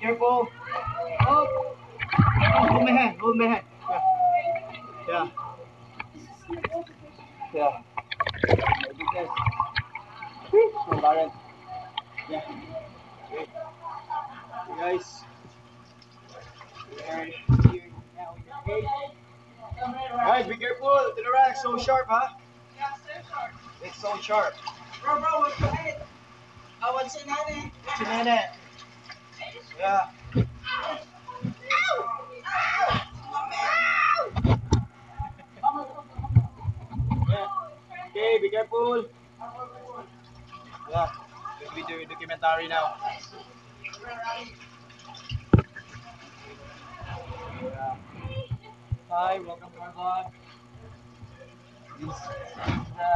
careful. Oh, hold my hand. Hold my hand. Yeah. Yeah. My goodness. So Lauren. Yeah. Okay. Okay, guys. We are here now in the gate. Guys, be careful. To the rack, so sharp, huh? Yeah, so sharp. It's so sharp. Bro, what's your head? Oh, what's your name? What's your name? Yeah. Yeah. Okay, be careful. Yeah. We do a documentary now. Yeah. Hi, welcome to our vlog. This is the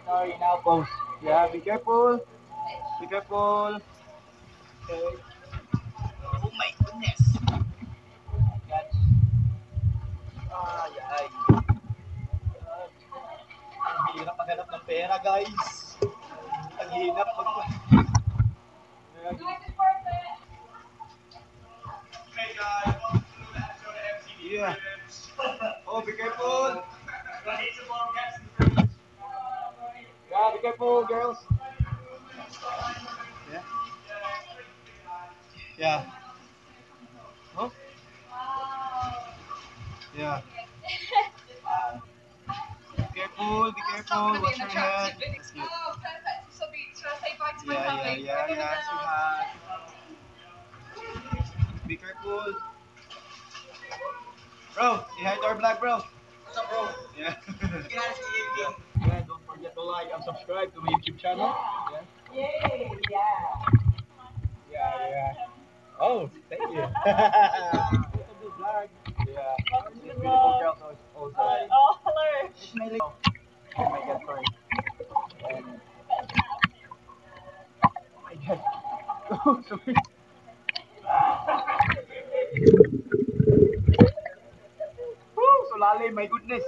documentary now post. Yeah, be careful. Be careful. Okay. Oh my goodness. God. Ay, ay. Ang hirap maghanap ng pera, guys. Ang hirap Hey guys, welcome to the episode of MTV Yeah. Oh, be careful. Yeah, be careful, girls. Yeah. Yeah. Oh? Yeah. Be careful, be careful. Watch your head. That's cute. Oh, perfect. So, should I say bye to my Yeah, family? yeah. Say hi. Be careful. Bro, say hi to our vlog, bro. What's up, bro? Yeah. Yeah, don't forget to like and subscribe to my YouTube channel. Yeah. Yay, yeah. Yeah. Oh, thank you. Welcome to the vlog. Yeah. Welcome to the Beautiful vlog. girls also. Oh, hello. It's my link. Oh my god, sorry. And, oh my god. Oh, sorry. Woo, so lalim, my goodness.